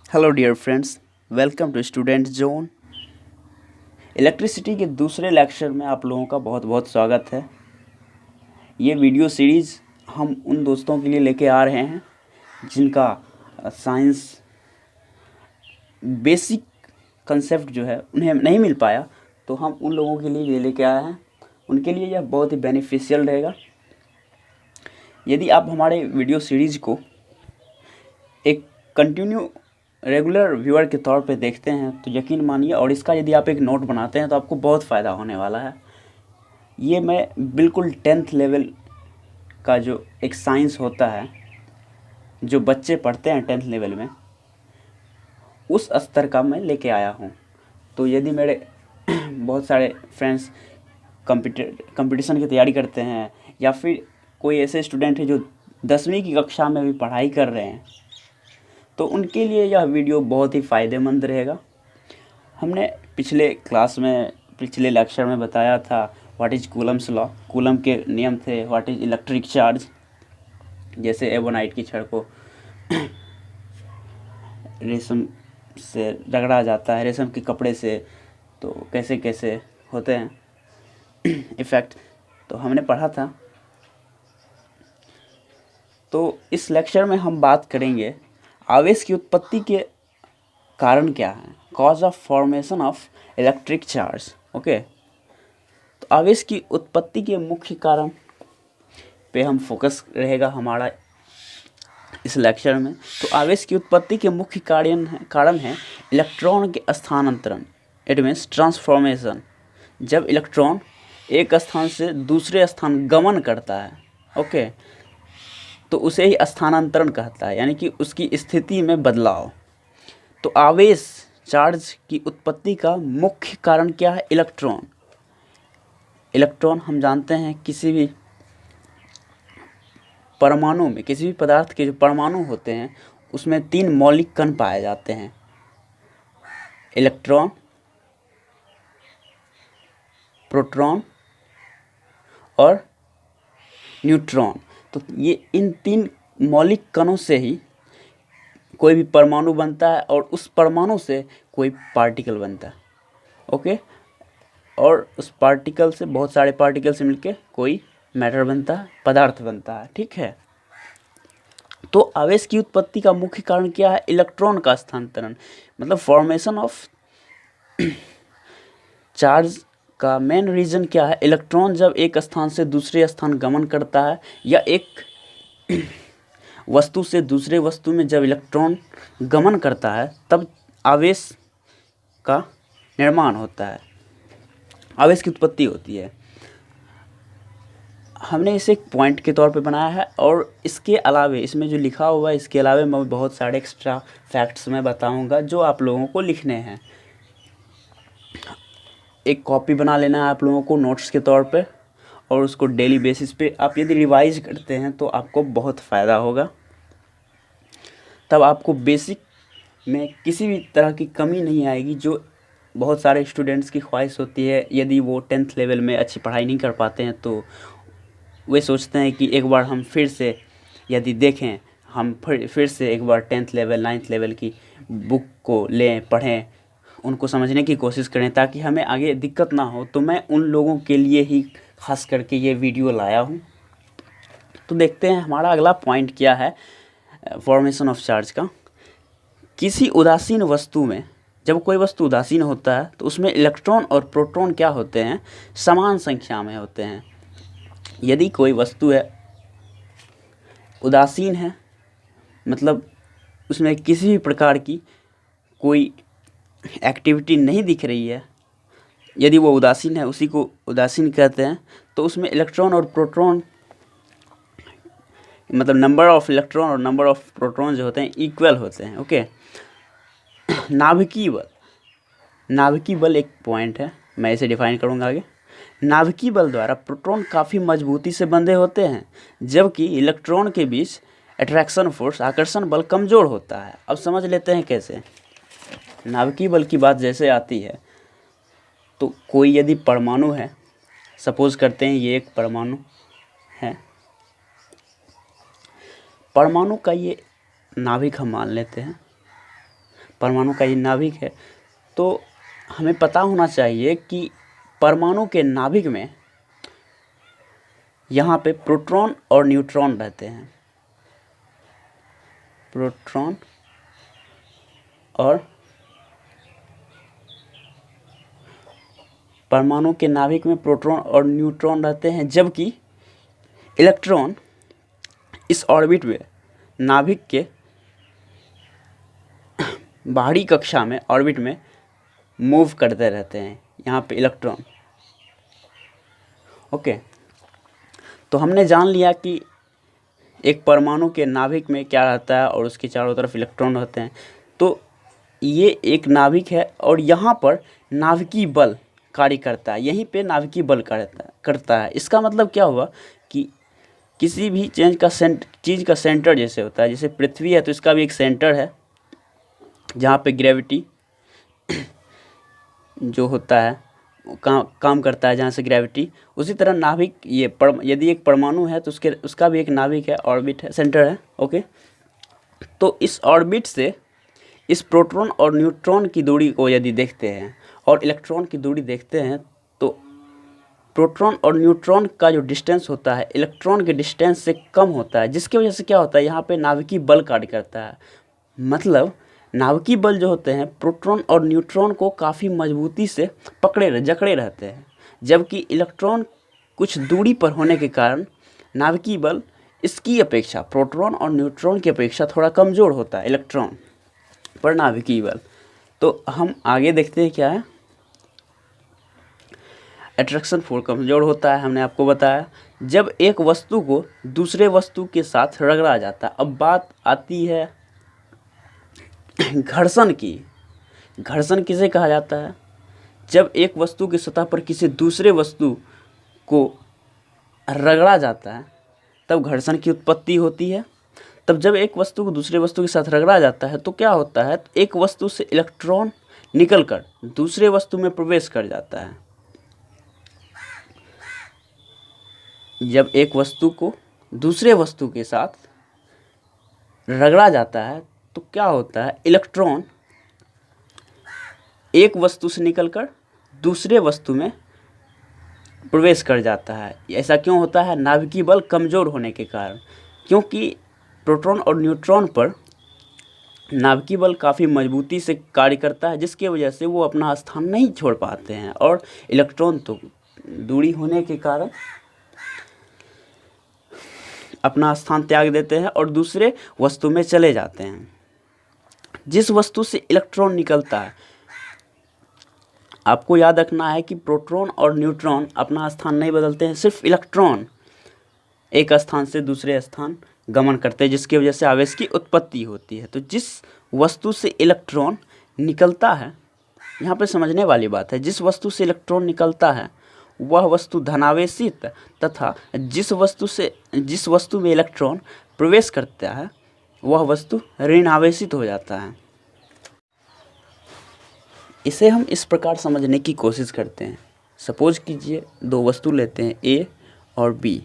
Hello dear friends, welcome to student zone. Electricity के दूसरे lecture में आप लोगों का बहुत बहुत स्वागत है। ये वीडियो सीरीज़ हम उन दोस्तों के लिए लेके आ रहे हैं जिनका साइंस बेसिक कंसेप्ट जो है उन्हें नहीं मिल पाया, तो हम उन लोगों के लिए ये लेके आए हैं। उनके लिए यह बहुत ही बेनिफिशियल रहेगा। यदि आप हमारे वीडियो सीरीज़ को एक कंटिन्यू रेगुलर व्यूअर के तौर पे देखते हैं तो यकीन मानिए, और इसका यदि आप एक नोट बनाते हैं तो आपको बहुत फ़ायदा होने वाला है। ये मैं बिल्कुल 10th लेवल का जो एक साइंस होता है, जो बच्चे पढ़ते हैं 10th लेवल में, उस स्तर का मैं लेके आया हूँ। तो यदि मेरे बहुत सारे फ्रेंड्स कंपटीशन की तैयारी करते हैं, या फिर कोई ऐसे स्टूडेंट है जो 10वीं की कक्षा में भी पढ़ाई कर रहे हैं, तो उनके लिए यह वीडियो बहुत ही फ़ायदेमंद रहेगा। हमने पिछले लेक्चर में बताया था what is Coulomb's law, coulomb के नियम थे, व्हाट इज़ इलेक्ट्रिक चार्ज। जैसे एबोनाइट की छड़ को रेशम से रगड़ा जाता है, रेशम के कपड़े से, तो कैसे कैसे होते हैं इफ़ेक्ट, तो हमने पढ़ा था। तो इस लेक्चर में हम बात करेंगे आवेश की उत्पत्ति के कारण क्या है, cause of formation of electric charge. Okay, तो आवेश की उत्पत्ति के मुख्य कारण पे हम फोकस रहेगा हमारा इस लेक्चर में। तो आवेश की उत्पत्ति के मुख्य कारण है इलेक्ट्रॉन के स्थानांतरण, इट मीन्स ट्रांसफॉर्मेशन। जब इलेक्ट्रॉन एक स्थान से दूसरे स्थान गमन करता है, ओके, तो उसे ही स्थानांतरण कहता है, यानी कि उसकी स्थिति में बदलाव। तो आवेश चार्ज की उत्पत्ति का मुख्य कारण क्या है? इलेक्ट्रॉन। इलेक्ट्रॉन हम जानते हैं किसी भी परमाणु में, किसी भी पदार्थ के जो परमाणु होते हैं उसमें 3 मौलिक कण पाए जाते हैं: इलेक्ट्रॉन, प्रोटॉन और न्यूट्रॉन। तो ये इन 3 मौलिक कणों से ही कोई भी परमाणु बनता है, और उस परमाणु से कोई पार्टिकल बनता है। ओके, और उस पार्टिकल से बहुत सारे पार्टिकल से मिलके कोई मैटर बनता है, पदार्थ बनता है। ठीक है, तो आवेश की उत्पत्ति का मुख्य कारण क्या है? इलेक्ट्रॉन का स्थानांतरण, मतलब फॉर्मेशन ऑफ चार्ज का मेन रीज़न क्या है? इलेक्ट्रॉन जब एक स्थान से दूसरे स्थान गमन करता है, या एक वस्तु से दूसरे वस्तु में जब इलेक्ट्रॉन गमन करता है, तब आवेश का निर्माण होता है, आवेश की उत्पत्ति होती है। हमने इसे एक पॉइंट के तौर पे बनाया है, और इसके अलावे इसमें जो लिखा हुआ है, इसके अलावे मैं बहुत सारे एक्स्ट्रा फैक्ट्स मैं बताऊंगा जो आप लोगों को लिखने हैं। एक कॉपी बना लेना है आप लोगों को नोट्स के तौर पे, और उसको डेली बेसिस पे आप यदि रिवाइज करते हैं तो आपको बहुत फ़ायदा होगा। तब आपको बेसिक में किसी भी तरह की कमी नहीं आएगी, जो बहुत सारे स्टूडेंट्स की ख्वाहिश होती है। यदि वो 10th लेवल में अच्छी पढ़ाई नहीं कर पाते हैं तो वे सोचते हैं कि एक बार हम फिर से यदि देखें, हम फिर से एक बार 10th लेवल 9th लेवल की बुक को लें, पढ़ें, उनको समझने की कोशिश करें, ताकि हमें आगे दिक्कत ना हो। तो मैं उन लोगों के लिए ही खास करके ये वीडियो लाया हूँ। तो देखते हैं हमारा अगला पॉइंट क्या है फॉर्मेशन ऑफ चार्ज का। किसी उदासीन वस्तु में, जब कोई वस्तु उदासीन होता है तो उसमें इलेक्ट्रॉन और प्रोटॉन क्या होते हैं? समान संख्या में होते हैं। यदि कोई वस्तु है उदासीन है, मतलब उसमें किसी भी प्रकार की कोई एक्टिविटी नहीं दिख रही है, यदि वो उदासीन है, उसी को उदासीन कहते हैं, तो उसमें इलेक्ट्रॉन और प्रोटॉन, मतलब नंबर ऑफ इलेक्ट्रॉन और नंबर ऑफ प्रोटॉन जो होते हैं इक्वल होते हैं। ओके, नाभिकीय बल, नाभिकीय बल एक पॉइंट है, मैं इसे डिफाइन करूँगा आगे। नाभिकीय बल द्वारा प्रोटॉन काफ़ी मजबूती से बंधे होते हैं, जबकि इलेक्ट्रॉन के बीच अट्रैक्शन फोर्स, आकर्षण बल कमज़ोर होता है। अब समझ लेते हैं कैसे। नाभिकीय बल की बात जैसे आती है, तो कोई यदि परमाणु है, सपोज करते हैं ये एक परमाणु है, परमाणु का ये नाभिक हम मान लेते हैं, परमाणु का ये नाभिक है। तो हमें पता होना चाहिए कि परमाणु के नाभिक में यहाँ पे प्रोटॉन और न्यूट्रॉन रहते हैं, प्रोटॉन और परमाणु के नाभिक में प्रोटॉन और न्यूट्रॉन रहते हैं, जबकि इलेक्ट्रॉन इस ऑर्बिट में नाभिक के बाहरी कक्षा में ऑर्बिट में मूव करते रहते हैं, यहाँ पे इलेक्ट्रॉन। ओके, तो हमने जान लिया कि एक परमाणु के नाभिक में क्या रहता है और उसके चारों तरफ इलेक्ट्रॉन रहते हैं। तो ये एक नाभिक है और यहाँ पर नाभिकीय बल कार्य करता है, यहीं पे नाभिकीय बल करता है। इसका मतलब क्या हुआ कि किसी भी चीज़ का सेंटर जैसे होता है, जैसे पृथ्वी है तो इसका भी एक सेंटर है जहाँ पे ग्रेविटी जो होता है काम करता है, जहाँ से ग्रेविटी, उसी तरह नाभिक यदि एक परमाणु है तो उसका भी एक नाभिक है, ऑर्बिट है, सेंटर है। ओके, तो इस ऑर्बिट से इस प्रोटॉन और न्यूट्रॉन की दूरी को यदि देखते हैं और इलेक्ट्रॉन की दूरी देखते हैं तो प्रोटॉन और न्यूट्रॉन का जो डिस्टेंस होता है इलेक्ट्रॉन के डिस्टेंस से कम होता है, जिसकी वजह से क्या होता है, यहाँ पे नाभिकीय बल कार्य करता है। मतलब नाभिकीय बल जो होते हैं प्रोटॉन और न्यूट्रॉन को काफ़ी मजबूती से जकड़े रहते हैं, जबकि इलेक्ट्रॉन कुछ दूरी पर होने के कारण नाभिकीय बल इसकी अपेक्षा, प्रोटॉन और न्यूट्रॉन की अपेक्षा थोड़ा कमज़ोर होता है इलेक्ट्रॉन पर नाभिकीय बल। तो हम आगे देखते हैं क्या है। अट्रैक्शन फोर्स कमज़ोर होता है, हमने आपको बताया जब एक वस्तु को दूसरे वस्तु के साथ रगड़ा जाता है। अब बात आती है घर्षण की। घर्षण किसे कहा जाता है? जब एक वस्तु की सतह पर किसी दूसरे वस्तु को रगड़ा जाता है तब घर्षण की उत्पत्ति होती है। तब जब एक वस्तु को दूसरे वस्तु के साथ रगड़ा जाता है तो क्या होता है, एक वस्तु से इलेक्ट्रॉन निकलकर दूसरे वस्तु में प्रवेश कर जाता है। जब एक वस्तु को दूसरे वस्तु के साथ रगड़ा जाता है तो क्या होता है, इलेक्ट्रॉन एक वस्तु से निकलकर दूसरे वस्तु में प्रवेश कर जाता है। ऐसा क्यों होता है? नाभिकीय बल कमज़ोर होने के कारण, क्योंकि प्रोटॉन और न्यूट्रॉन पर नाभिकीय बल काफ़ी मजबूती से कार्य करता है, जिसकी वजह से वो अपना स्थान नहीं छोड़ पाते हैं और इलेक्ट्रॉन तो दूरी होने के कारण अपना स्थान त्याग देते हैं और दूसरे वस्तु में चले जाते हैं। जिस वस्तु से इलेक्ट्रॉन निकलता है, आपको याद रखना है कि प्रोटॉन और न्यूट्रॉन अपना स्थान नहीं बदलते हैं, सिर्फ इलेक्ट्रॉन एक स्थान से दूसरे स्थान गमन करते हैं, जिसकी वजह से आवेश की उत्पत्ति होती है। तो जिस वस्तु से इलेक्ट्रॉन निकलता है, यहाँ पे समझने वाली बात है, जिस वस्तु से इलेक्ट्रॉन निकलता है वह वस्तु धनावेशित तथा जिस वस्तु में इलेक्ट्रॉन प्रवेश करता है वह वस्तु ऋण आवेशित हो जाता है। इसे हम इस प्रकार समझने की कोशिश करते हैं। सपोज कीजिए दो वस्तु लेते हैं ए और बी।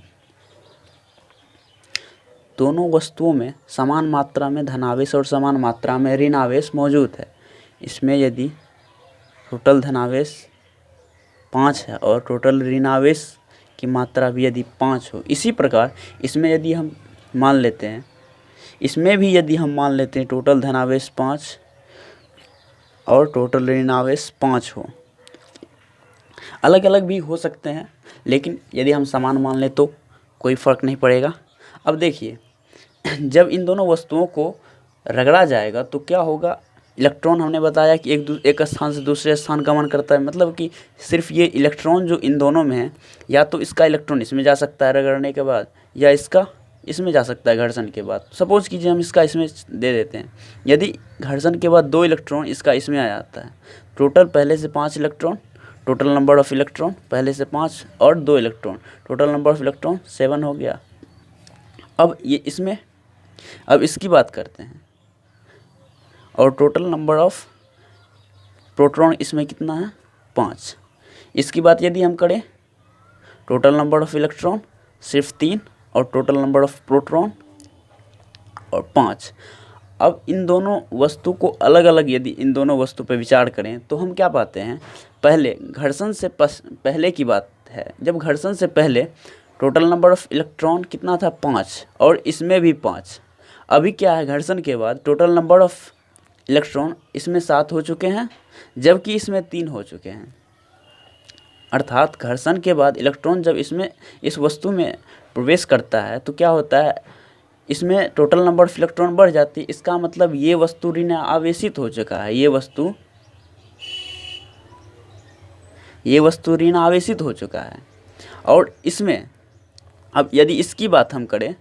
दोनों वस्तुओं में समान मात्रा में धनावेश और समान मात्रा में ऋण आवेश मौजूद है। इसमें यदि टोटल धनावेश 5 है और टोटल ऋण आवेश की मात्रा भी यदि 5 हो, इसी प्रकार इसमें यदि हम मान लेते हैं, इसमें भी यदि हम मान लेते हैं टोटल धनावेश 5 और टोटल ऋण आवेश 5 हो, अलग अलग भी हो सकते हैं, लेकिन यदि हम समान मान लें तो कोई फ़र्क नहीं पड़ेगा। अब देखिए, जब इन दोनों वस्तुओं को रगड़ा जाएगा तो क्या होगा, इलेक्ट्रॉन हमने बताया कि एक स्थान से दूसरे स्थान गमन करता है। मतलब कि सिर्फ ये इलेक्ट्रॉन जो इन दोनों में है, या तो इसका इलेक्ट्रॉन इसमें जा सकता है रगड़ने के बाद, या इसका इसमें जा सकता है घर्षण के बाद। सपोज कीजिए हम इसका इसमें दे देते हैं, यदि घर्षण के बाद 2 इलेक्ट्रॉन इसका इसमें आ जाता है, टोटल पहले से 5 electron, total number of electron पहले से 5 और 2 electron, total number of electron 7 हो गया। अब इसकी बात करते हैं, और टोटल नंबर ऑफ प्रोटॉन इसमें कितना है, 5। इसकी बात यदि हम करें, टोटल नंबर ऑफ इलेक्ट्रॉन सिर्फ 3 और टोटल नंबर ऑफ प्रोटॉन और 5। अब इन दोनों वस्तु को अलग अलग यदि इन दोनों वस्तु पर विचार करें तो हम क्या पाते हैं, पहले घर्षण से पहले की बात है, जब घर्षण से पहले टोटल नंबर ऑफ इलेक्ट्रॉन कितना था 5, और इसमें भी 5। अभी क्या है, घर्षण के बाद टोटल नंबर ऑफ इलेक्ट्रॉन इसमें 7 हो चुके हैं, जबकि इसमें 3 हो चुके हैं। अर्थात घर्षण के बाद इलेक्ट्रॉन जब इसमें इस वस्तु में प्रवेश करता है तो क्या होता है, इसमें टोटल नंबर ऑफ इलेक्ट्रॉन बढ़ जाती है। इसका मतलब ये वस्तु ऋण आवेशित हो चुका है, ये वस्तु ऋण आवेशित हो चुका है। और इसमें अब यदि इसकी बात हम करें,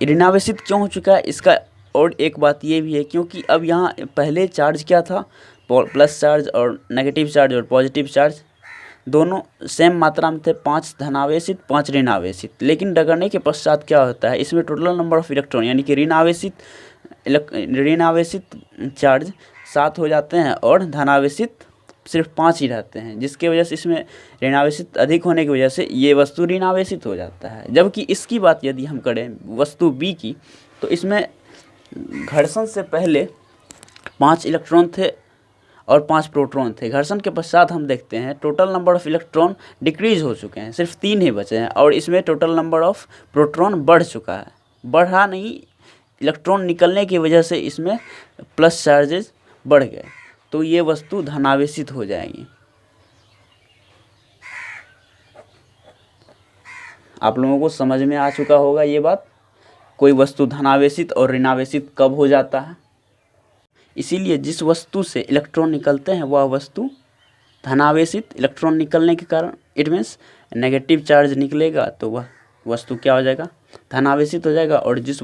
ऋण आवेशित क्यों हो चुका है इसका और एक बात ये भी है, क्योंकि अब यहाँ पहले चार्ज क्या था, प्लस चार्ज और नेगेटिव चार्ज और पॉजिटिव चार्ज दोनों सेम मात्रा में थे, 5 धनावेशित 5 ऋण आवेशित। लेकिन डगरने के पश्चात क्या होता है, इसमें टोटल नंबर ऑफ इलेक्ट्रॉन यानी कि ऋण आवेशित चार्ज 7 हो जाते हैं और धनावेशित सिर्फ 5 ही रहते हैं, जिसके वजह से इसमें ऋण आवेशित अधिक होने की वजह से ये वस्तु ऋण आवेशित हो जाता है। जबकि इसकी बात यदि हम करें वस्तु बी की, तो इसमें घर्षण से पहले 5 इलेक्ट्रॉन थे और 5 प्रोटॉन थे। घर्षण के पश्चात हम देखते हैं total number of electron decrease हो चुके हैं, सिर्फ 3 ही बचे हैं, और इसमें टोटल नंबर ऑफ प्रोटॉन बढ़ चुका है। बढ़ा नहीं, इलेक्ट्रॉन निकलने की वजह से इसमें प्लस चार्जेस बढ़ गए, तो ये वस्तु धनावेशित हो जाएगी। आप लोगों को समझ में आ चुका होगा ये बात, कोई वस्तु धनावेशित और ऋणावेशित कब हो जाता है। इसीलिए जिस वस्तु से इलेक्ट्रॉन निकलते हैं वह वस्तु धनावेशित, इलेक्ट्रॉन निकलने के कारण इट मीन्स नेगेटिव चार्ज निकलेगा तो वह वस्तु क्या हो जाएगा, धनावेशित हो जाएगा। और जिस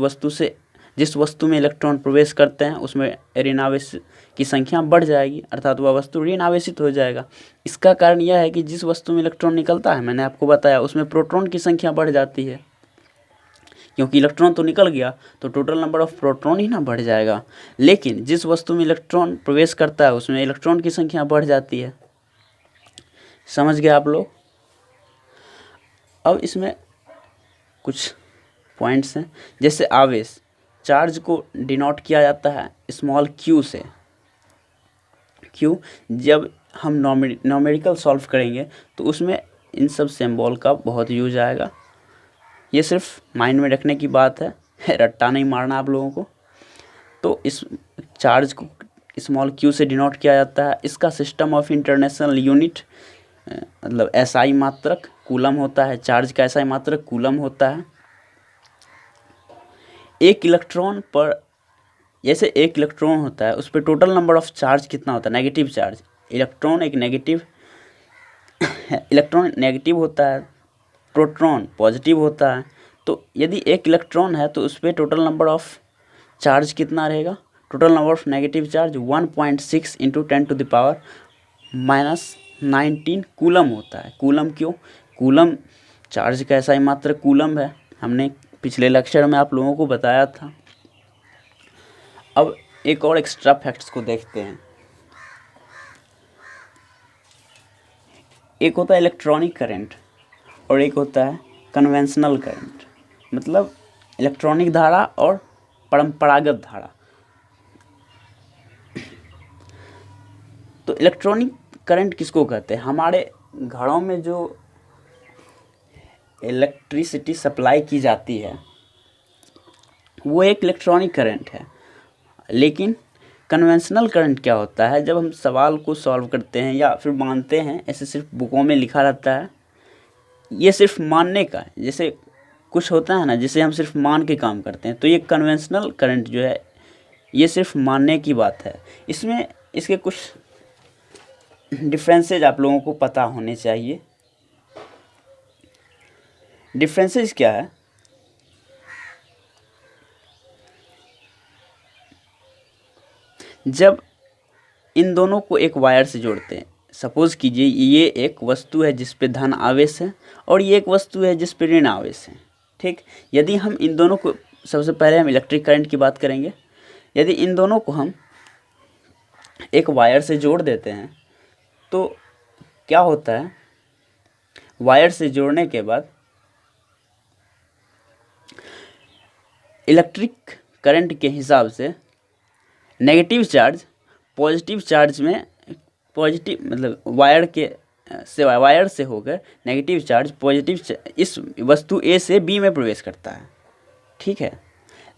वस्तु में इलेक्ट्रॉन प्रवेश करते हैं उसमें ऋणावेश की संख्या बढ़ जाएगी, अर्थात वह वस्तु ऋण आवेशित हो जाएगा। इसका कारण यह है कि जिस वस्तु में इलेक्ट्रॉन निकलता है, मैंने आपको बताया, उसमें प्रोटॉन की संख्या बढ़ जाती है, क्योंकि इलेक्ट्रॉन तो निकल गया तो टोटल नंबर ऑफ प्रोटॉन ही ना बढ़ जाएगा। लेकिन जिस वस्तु में इलेक्ट्रॉन प्रवेश करता है उसमें इलेक्ट्रॉन की संख्या बढ़ जाती है। समझ गए आप लोग। अब इसमें कुछ पॉइंट्स हैं, जैसे आवेश, चार्ज को डिनोट किया जाता है स्मॉल q से। q जब हम न्यूमेरिकल सॉल्व करेंगे तो उसमें इन सब सिंबल का बहुत यूज आएगा। ये सिर्फ माइंड में रखने की बात है, रट्टा नहीं मारना आप लोगों को। तो इस चार्ज को स्मॉल q से डिनोट किया जाता है। इसका सिस्टम ऑफ इंटरनेशनल यूनिट मतलब SI मात्रक कूलम होता है। चार्ज का SI मात्रक कूलम होता है। एक इलेक्ट्रॉन पर, जैसे एक इलेक्ट्रॉन होता है उस पर टोटल नंबर ऑफ चार्ज कितना होता है, नेगेटिव चार्ज। इलेक्ट्रॉन नेगेटिव होता है, प्रोटॉन पॉजिटिव होता है। तो यदि एक इलेक्ट्रॉन है तो उस पर टोटल नंबर ऑफ चार्ज कितना रहेगा, total number of negative charge 1.6 × 10⁻⁻19 coulomb होता है। कूलम क्यों, कूलम चार्ज का SI मात्रक कूलम है, हमने पिछले लेक्चर में आप लोगों को बताया था। अब एक और एक्स्ट्रा फैक्ट्स को देखते हैं। एक होता है इलेक्ट्रॉनिक करंट और एक होता है कन्वेंशनल करंट, मतलब इलेक्ट्रॉनिक धारा और परंपरागत धारा। तो इलेक्ट्रॉनिक करंट किसको कहते हैं, हमारे घरों में जो इलेक्ट्रिसिटी सप्लाई की जाती है वो एक इलेक्ट्रॉनिक करंट है। लेकिन कन्वेंशनल करंट क्या होता है, जब हम सवाल को सॉल्व करते हैं या फिर मानते हैं, ऐसे सिर्फ बुकों में लिखा रहता है, ये सिर्फ मानने का है। जैसे कुछ होता है ना जिसे हम सिर्फ मान के काम करते हैं, तो ये कन्वेंशनल करंट जो है ये सिर्फ मानने की बात है। इसमें इसके कुछ डिफरेंसेज आप लोगों को पता होने चाहिए। डिफरेंसेस क्या है, जब इन दोनों को एक वायर से जोड़ते हैं, सपोज कीजिए ये एक वस्तु है जिस पे धन आवेश है और ये एक वस्तु है जिस पे ऋण आवेश है, ठीक। यदि हम इन दोनों को, सबसे पहले हम इलेक्ट्रिक करंट की बात करेंगे। यदि इन दोनों को हम एक वायर से जोड़ देते हैं तो क्या होता है, वायर से जोड़ने के बाद इलेक्ट्रिक करंट के हिसाब से नेगेटिव चार्ज पॉजिटिव चार्ज में पॉजिटिव मतलब वायर से होकर नेगेटिव चार्ज इस वस्तु ए से बी में प्रवेश करता है, ठीक है।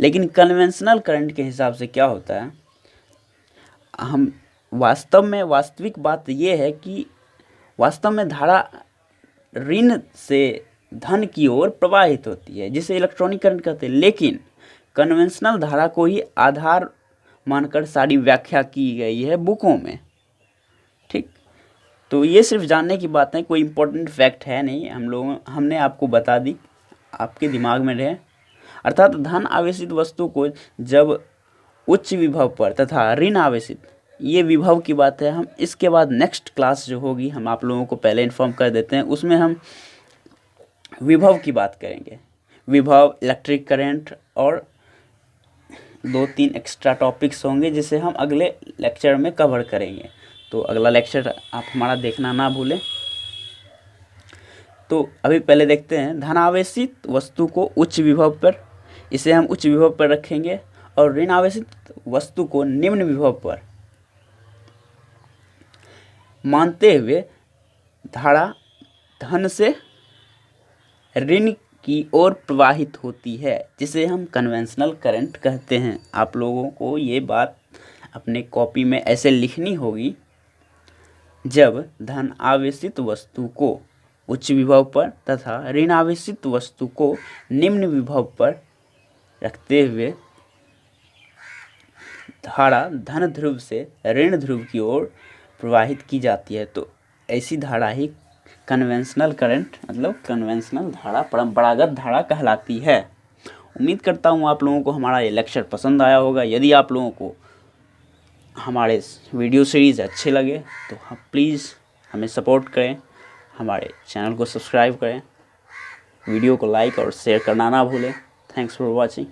लेकिन कन्वेंशनल करंट के हिसाब से क्या होता है, हम वास्तविक बात ये है कि वास्तव में धारा ऋण से धन की ओर प्रवाहित होती है, जिसे इलेक्ट्रॉनिक करंट कहते हैं। लेकिन कन्वेंशनल धारा को ही आधार मानकर सारी व्याख्या की गई है बुकों में, ठीक। तो ये सिर्फ जानने की बात है, कोई इम्पोर्टेंट फैक्ट है नहीं, हमने आपको बता दी, आपके दिमाग में रहे। अर्थात धन आवेशित वस्तु को जब उच्च विभव पर तथा ऋण आवेशित, ये विभव की बात है। हम इसके बाद नेक्स्ट क्लास जो होगी, हम आप लोगों को पहले इन्फॉर्म कर देते हैं, उसमें हम विभव की बात करेंगे। विभव, इलेक्ट्रिक करंट और 2-3 एक्स्ट्रा टॉपिक्स होंगे जिसे हम अगले लेक्चर में कवर करेंगे। तो अगला लेक्चर आप हमारा देखना ना भूलें। तो अभी पहले देखते हैं धन आवेशित वस्तु को उच्च विभव पर, इसे हम उच्च विभव पर रखेंगे, और ऋण आवेशित वस्तु को निम्न विभव पर मानते हुए धारा धन से ऋण की ओर प्रवाहित होती है, जिसे हम कन्वेंशनल करंट कहते हैं। आप लोगों को ये बात अपने कॉपी में ऐसे लिखनी होगी, जब धन आवेशित वस्तु को उच्च विभव पर तथा ऋण आवेशित वस्तु को निम्न विभव पर रखते हुए धारा धन ध्रुव से ऋण ध्रुव की ओर प्रवाहित की जाती है, तो ऐसी धारा ही कन्वेंशनल करंट मतलब कन्वेंशनल धारा, परंपरागत धारा कहलाती है। उम्मीद करता हूँ आप लोगों को हमारा ये लेक्चर पसंद आया होगा। यदि आप लोगों को हमारे वीडियो सीरीज़ अच्छे लगे तो प्लीज़ हमें सपोर्ट करें, हमारे चैनल को सब्सक्राइब करें, वीडियो को लाइक और शेयर करना ना भूलें। Thanks for watching.